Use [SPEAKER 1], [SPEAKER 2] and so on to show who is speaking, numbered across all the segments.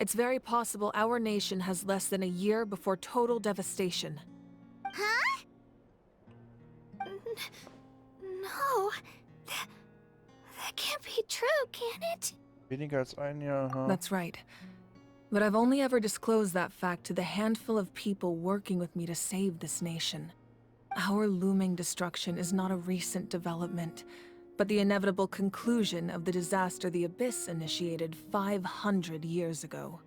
[SPEAKER 1] It's very possible our nation has less than a year before total devastation.
[SPEAKER 2] Huh? No. That can't be true, can it?
[SPEAKER 3] Weniger als ein Jahr, huh?
[SPEAKER 1] That's right. But I've only ever disclosed that fact to the handful of people working with me to save this nation. Our looming destruction is not a recent development, but the inevitable conclusion of the disaster the Abyss initiated 500 years ago.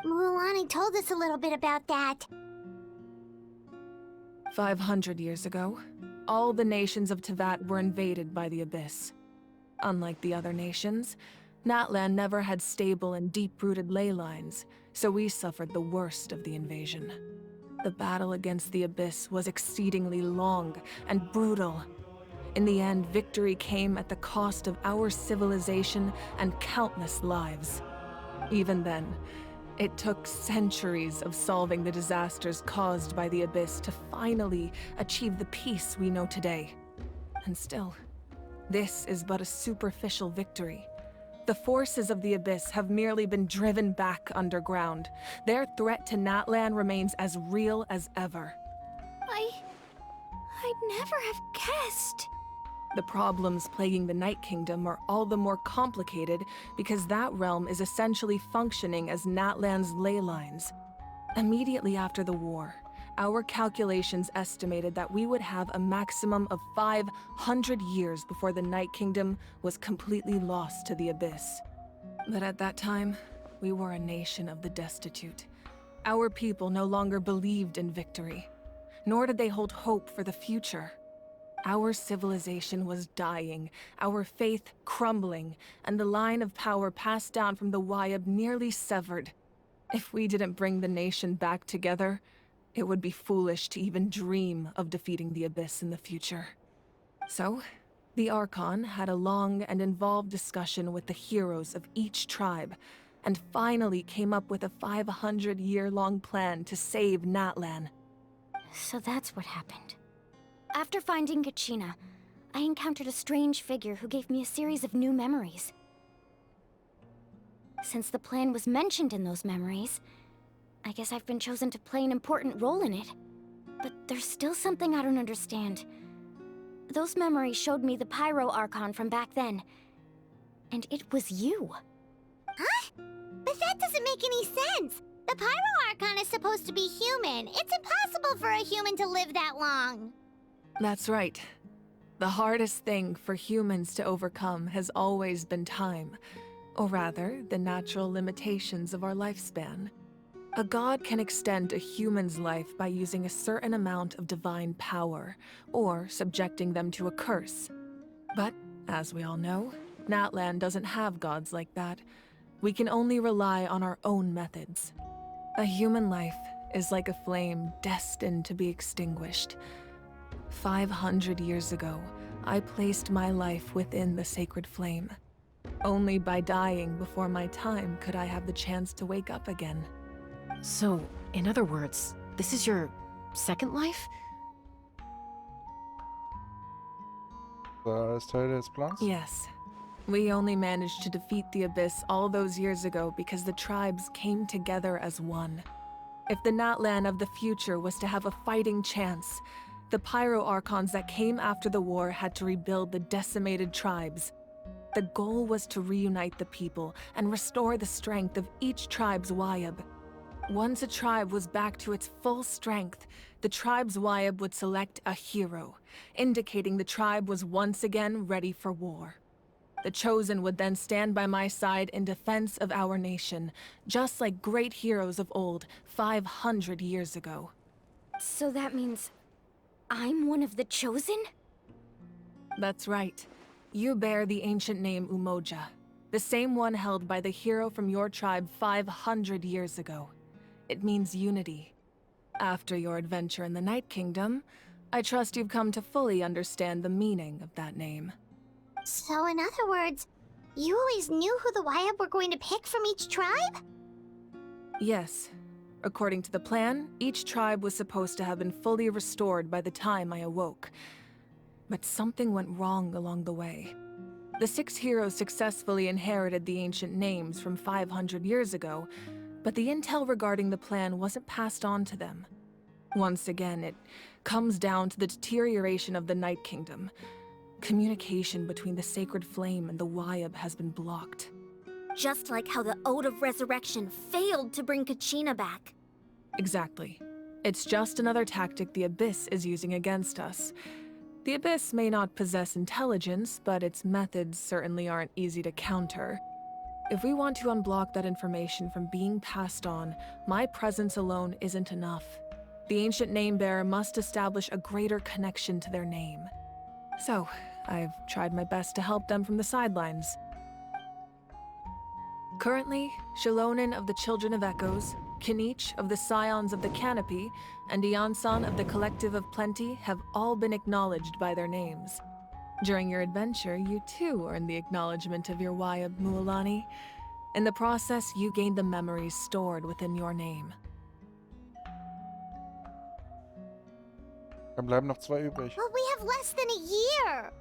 [SPEAKER 2] Mulan told us a little bit about that.
[SPEAKER 1] 500 years ago, all the nations of Teyvat were invaded by the Abyss. Unlike the other nations, Natlan never had stable and deep-rooted ley lines, so we suffered the worst of the invasion. The battle against the Abyss was exceedingly long and brutal. In the end, victory came at the cost of our civilization and countless lives. Even then, it took centuries of solving the disasters caused by the Abyss to finally achieve the peace we know today. And still, this is but a superficial victory. The forces of the Abyss have merely been driven back underground. Their threat to Natlan remains as real as ever.
[SPEAKER 2] I'd never have guessed.
[SPEAKER 1] The problems plaguing the Night Kingdom are all the more complicated because that realm is essentially functioning as Natlan's ley lines. Immediately after the war, our calculations estimated that we would have a maximum of 500 years before the Night Kingdom was completely lost to the Abyss. But at that time, we were a nation of the destitute. Our people no longer believed in victory, nor did they hold hope for the future. Our civilization was dying, our faith crumbling, and the line of power passed down from the Wayab nearly severed. If we didn't bring the nation back together, it would be foolish to even dream of defeating the Abyss in the future. So, the Archon had a long and involved discussion with the heroes of each tribe, and finally came up with a 500-year-long plan to save Natlan.
[SPEAKER 2] So that's what happened. After finding Gachina, I encountered a strange figure who gave me a series of new memories. Since the plan was mentioned in those memories, I guess I've been chosen to play an important role in it. But there's still something I don't understand. Those memories showed me the Pyro Archon from back then. And it was you. Huh? But that doesn't make any sense! The Pyro Archon is supposed to be human. It's impossible for a human to live that long.
[SPEAKER 1] That's right. The hardest thing for humans to overcome has always been time, or rather, the natural limitations of our lifespan. A god can extend a human's life by using a certain amount of divine power, or subjecting them to a curse. But, as we all know, Natlan doesn't have gods like that. We can only rely on our own methods. A human life is like a flame destined to be extinguished. 500 years ago, I placed my life within the sacred flame. Only by dying before my time could I have the chance to wake up again.
[SPEAKER 4] So, in other words, this is your second life?
[SPEAKER 3] War alles Teil des Plans?
[SPEAKER 1] Yes. We only managed to defeat the Abyss all those years ago because the tribes came together as one. If the Natlan of the future was to have a fighting chance, the Pyro Archons that came after the war had to rebuild the decimated tribes. The goal was to reunite the people and restore the strength of each tribe's Wayab. Once a tribe was back to its full strength, the tribe's Wayab would select a hero, indicating the tribe was once again ready for war. The Chosen would then stand by my side in defense of our nation, just like great heroes of old 500 years ago.
[SPEAKER 2] So that means I'm one of the Chosen?
[SPEAKER 1] That's right. You bear the ancient name Umoja, the same one held by the hero from your tribe 500 years ago. It means unity. After your adventure in the Night Kingdom, I trust you've come to fully understand the meaning of that name.
[SPEAKER 2] So in other words, you always knew who the Wayab were going to pick from each tribe?
[SPEAKER 1] Yes. According to the plan, each tribe was supposed to have been fully restored by the time I awoke. But something went wrong along the way. The 6 heroes successfully inherited the ancient names from 500 years ago, but the intel regarding the plan wasn't passed on to them. Once again, it comes down to the deterioration of the Night Kingdom. Communication between the Sacred Flame and the Wyab has been blocked.
[SPEAKER 2] Just like how the Ode of Resurrection failed to bring Kachina back.
[SPEAKER 1] Exactly. It's just another tactic the Abyss is using against us. The Abyss may not possess intelligence, but its methods certainly aren't easy to counter. If we want to unblock that information from being passed on, my presence alone isn't enough. The ancient name-bearer must establish a greater connection to their name. So, I've tried my best to help them from the sidelines. Currently, Shalonen of the Children of Echoes, Kinich of the Scions of the Canopy, and Iansan of the Collective of Plenty have all been acknowledged by their names. During your adventure, you too earned the acknowledgement of your Wyab, Mualani. In the process, you gained the memories stored within your name.
[SPEAKER 3] Dann bleiben noch 2 übrig.
[SPEAKER 2] But we have less than a year!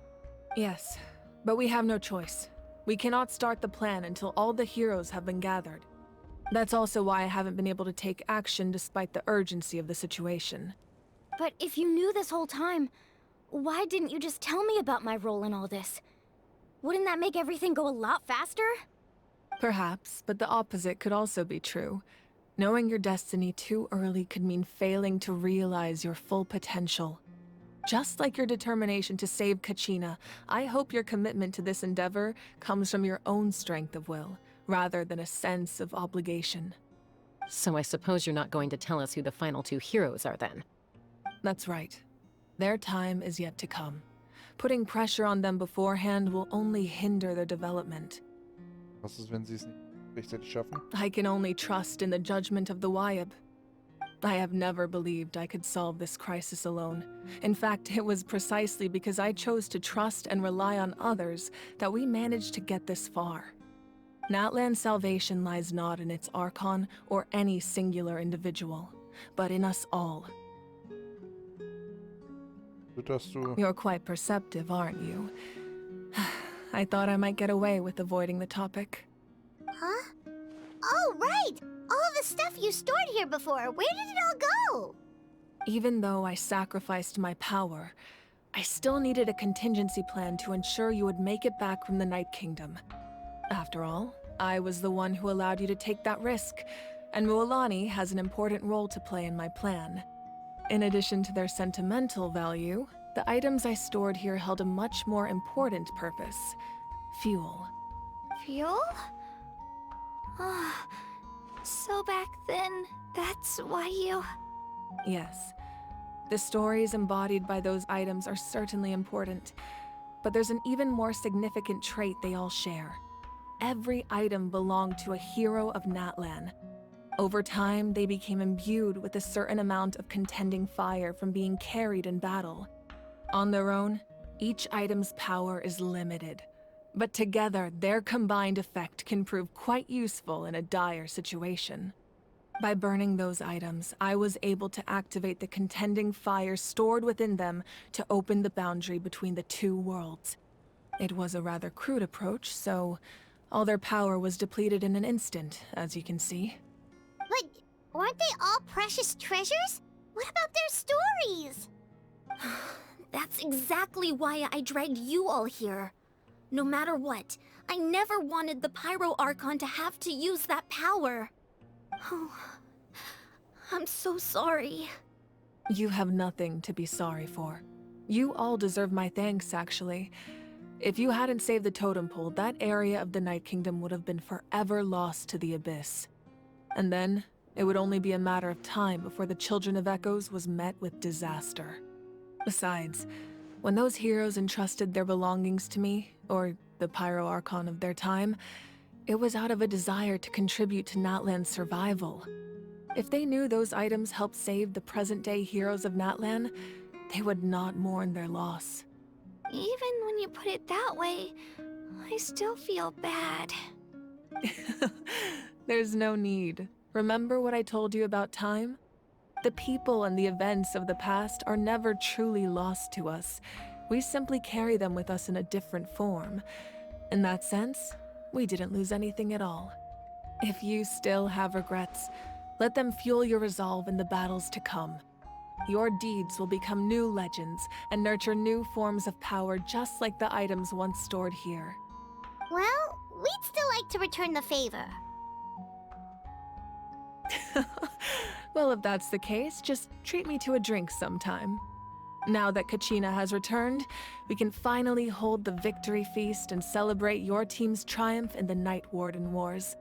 [SPEAKER 1] Yes, but we have no choice. We cannot start the plan until all the heroes have been gathered. That's also why I haven't been able to take action despite the urgency of the situation.
[SPEAKER 2] But if you knew this whole time, why didn't you just tell me about my role in all this? Wouldn't that make everything go a lot faster?
[SPEAKER 1] Perhaps, but the opposite could also be true. Knowing your destiny too early could mean failing to realize your full potential. Just like your determination to save Kachina, I hope your commitment to this endeavor comes from your own strength of will, rather than a sense of obligation.
[SPEAKER 4] So I suppose you're not going to tell us who the final 2 heroes are then?
[SPEAKER 1] That's right. Their time is yet to come. Putting pressure on them beforehand will only hinder their development.
[SPEAKER 3] Was ist, wenn sie es nicht rechtzeitig schaffen?
[SPEAKER 1] I can only trust in the judgment of the Wyab. I have never believed I could solve this crisis alone. In fact, it was precisely because I chose to trust and rely on others that we managed to get this far. Natlan's salvation lies not in its Archon or any singular individual, but in us all.
[SPEAKER 3] Dass du...
[SPEAKER 1] You're quite perceptive, aren't you? I thought I might get away with avoiding the topic.
[SPEAKER 2] Huh? Oh, right! All the stuff you stored here before, where did it all go?
[SPEAKER 1] Even though I sacrificed my power, I still needed a contingency plan to ensure you would make it back from the Night Kingdom. After all, I was the one who allowed you to take that risk, and Mualani has an important role to play in my plan. In addition to their sentimental value, the items I stored here held a much more important purpose: fuel.
[SPEAKER 2] Fuel? Ah, so back then, that's why you...
[SPEAKER 1] Yes. The stories embodied by those items are certainly important, but there's an even more significant trait they all share. Every item belonged to a hero of Natlan. Over time, they became imbued with a certain amount of contending fire from being carried in battle. On their own, each item's power is limited, but together, their combined effect can prove quite useful in a dire situation. By burning those items, I was able to activate the contending fire stored within them to open the boundary between the 2 worlds. It was a rather crude approach, so all their power was depleted in an instant, as you can see.
[SPEAKER 2] But weren't they all precious treasures? What about their stories? That's exactly why I dragged you all here. No matter what, I never wanted the Pyro Archon to have to use that power. Oh, I'm so sorry.
[SPEAKER 1] You have nothing to be sorry for. You all deserve my thanks, actually. If you hadn't saved the totem pole, that area of the Night Kingdom would have been forever lost to the Abyss. And then, it would only be a matter of time before the Children of Echoes was met with disaster. Besides, when those heroes entrusted their belongings to me, or the Pyro Archon of their time, it was out of a desire to contribute to Natlan's survival. If they knew those items helped save the present-day heroes of Natlan, they would not mourn their loss.
[SPEAKER 2] Even when you put it that way, I still feel bad.
[SPEAKER 1] There's no need. Remember what I told you about time? The people and the events of the past are never truly lost to us. We simply carry them with us in a different form. In that sense, we didn't lose anything at all. If you still have regrets, let them fuel your resolve in the battles to come. Your deeds will become new legends and nurture new forms of power just like the items once stored here.
[SPEAKER 5] Well, we'd still like to return the favor.
[SPEAKER 1] Well, if that's the case, just treat me to a drink sometime. Now that Kachina has returned, we can finally hold the victory feast and celebrate your team's triumph in the Night Warden Wars.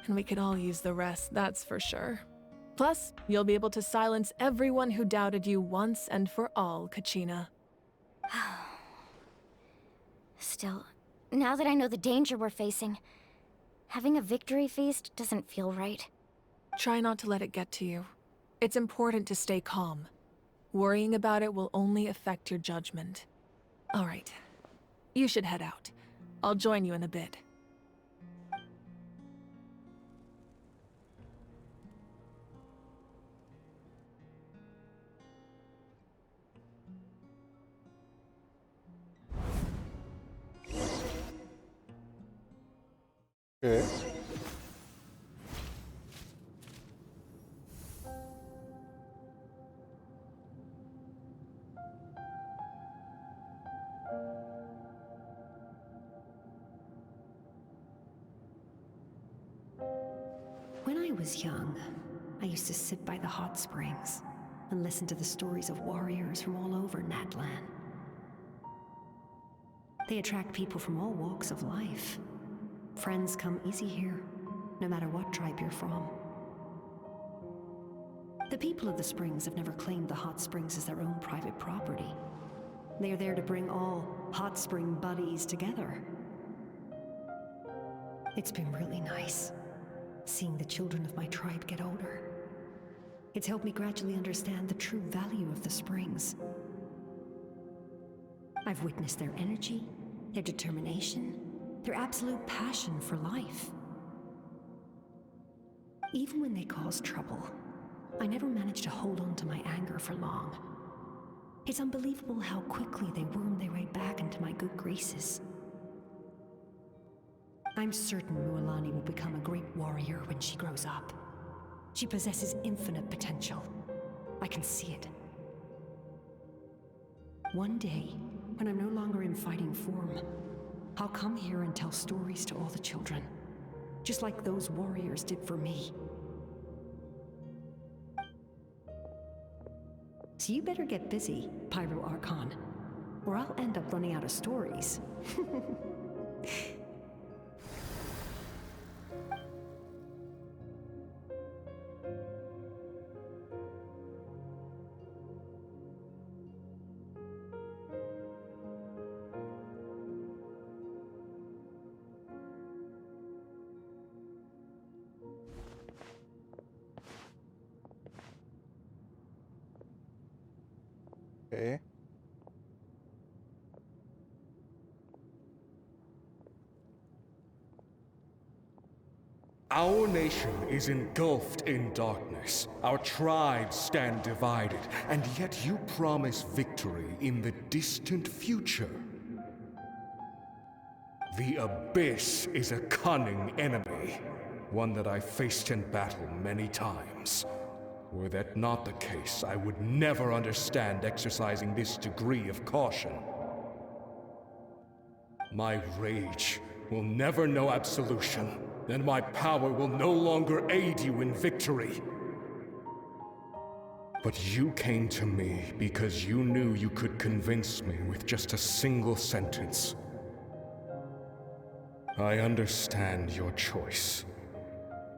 [SPEAKER 1] And we could all use the rest, that's for sure. Plus, you'll be able to silence everyone who doubted you once and for all, Kachina.
[SPEAKER 2] Still, now that I know the danger we're facing, having a victory feast doesn't feel right.
[SPEAKER 1] Try not to let it get to you. It's important to stay calm. Worrying about it will only affect your judgment. All right. You should head out. I'll join you in a bit.
[SPEAKER 3] Okay.
[SPEAKER 6] When I was young, I used to sit by the hot springs and listen to the stories of warriors from all over Natlan. They attract people from all walks of life. Friends come easy here, no matter what tribe you're from. The people of the springs have never claimed the hot springs as their own private property. They are there to bring all hot spring buddies together. It's been really nice, seeing the children of my tribe get older. It's helped me gradually understand the true value of the springs. I've witnessed their energy, their determination, their absolute passion for life. Even when they cause trouble, I never managed to hold on to my anger for long. It's unbelievable how quickly they worm their way back into my good graces. I'm certain Mualani will become a great warrior when she grows up. She possesses infinite potential. I can see it. One day, when I'm no longer in fighting form, I'll come here and tell stories to all the children, just like those warriors did for me. So you better get busy, Pyro Archon, or I'll end up running out of stories.
[SPEAKER 3] Okay.
[SPEAKER 7] Our nation is engulfed in darkness. Our tribes stand divided, and yet you promise victory in the distant future. The Abyss is a cunning enemy, one that I faced in battle many times. Were that not the case, I would never understand exercising this degree of caution. My rage will never know absolution, and my power will no longer aid you in victory. But you came to me because you knew you could convince me with just a single sentence. I understand your choice.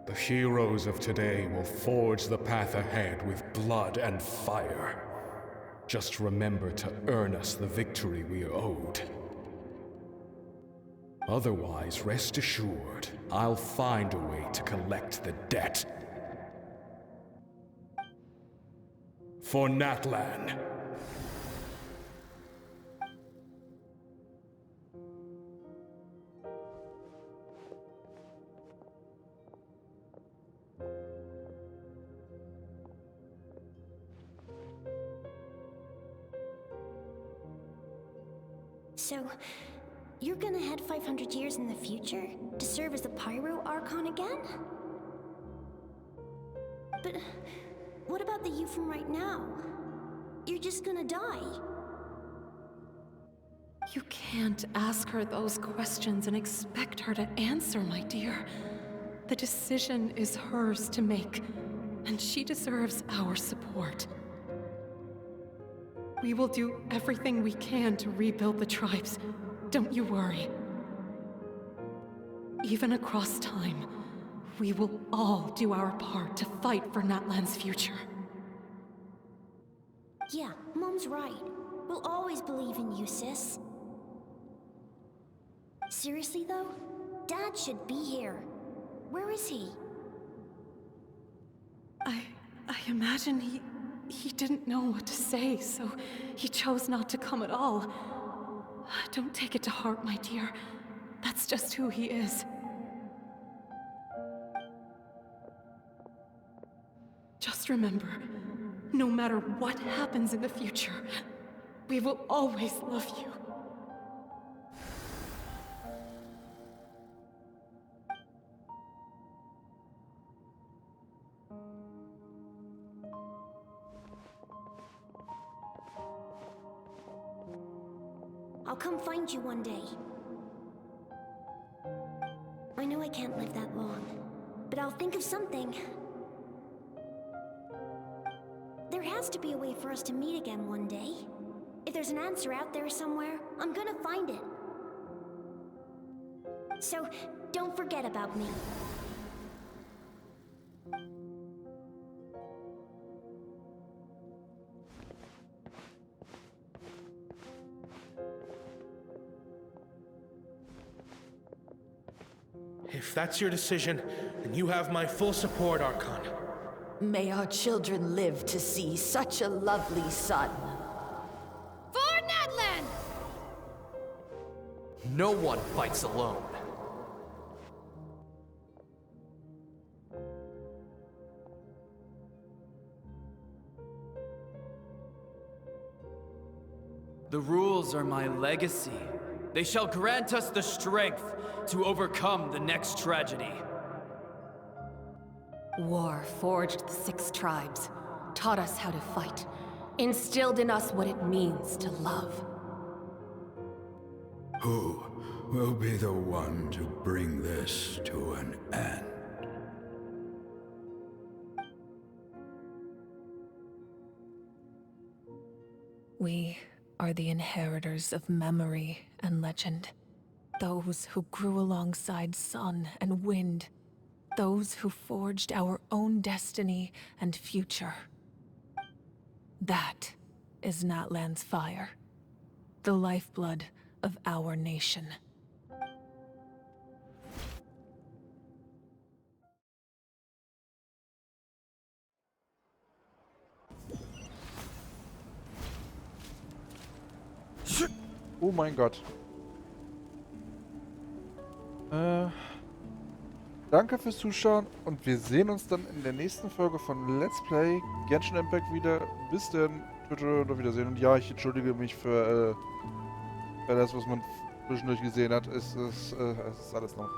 [SPEAKER 7] The heroes of today will forge the path ahead with blood and fire. Just remember to earn us the victory we are owed. Otherwise, rest assured, I'll find a way to collect the debt. For Natlan.
[SPEAKER 5] So,
[SPEAKER 6] You're gonna head 500 years in the future to serve as the Pyro Archon again? But what about the you from right now? You're just gonna die.
[SPEAKER 4] You can't ask her those questions and expect her to answer, my dear. The decision is hers to make, and she deserves our support. We will do everything we can to rebuild the tribes. Don't you worry. Even across time, we will all do our part to fight for Natlan's future.
[SPEAKER 6] Yeah, Mom's right. We'll always believe in you, sis. Seriously, though? Dad should be here. Where is he?
[SPEAKER 4] I imagine he didn't know what to say, so he chose not to come at all. Don't take it to heart, my dear. That's just who he is. Just remember, no matter what happens in the future, we will always love you.
[SPEAKER 6] I'll come find you one day. I know I can't live that long, but I'll think of something. There has to be a way for us to meet again one day. If there's an answer out there somewhere, I'm gonna find it. So, don't forget about me.
[SPEAKER 8] If that's your decision, then you have my full support, Archon.
[SPEAKER 9] May our children live to see such a lovely son.
[SPEAKER 2] For Natlan!
[SPEAKER 10] No one fights alone. The rules are my legacy. They shall grant us the strength to overcome the next tragedy.
[SPEAKER 4] War forged the 6 tribes, taught us how to fight, instilled in us what it means to love.
[SPEAKER 11] Who will be the one to bring this to an end?
[SPEAKER 1] We are the inheritors of memory and legend. Those who grew alongside sun and wind. Those who forged our own destiny and future. That is Natlan's fire. The lifeblood of our nation.
[SPEAKER 3] Oh mein Gott. Danke fürs Zuschauen und wir sehen uns dann in der nächsten Folge von Let's Play Genshin Impact wieder. Bis dann, Twitter und auf Wiedersehen. Und ja, ich entschuldige mich für das, was man zwischendurch gesehen hat. Es ist alles noch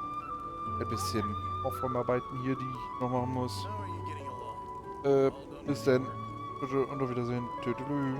[SPEAKER 3] ein bisschen Aufräumarbeiten hier, die ich noch machen muss. Bis dann, Twitter und auf Wiedersehen. Tüdelü.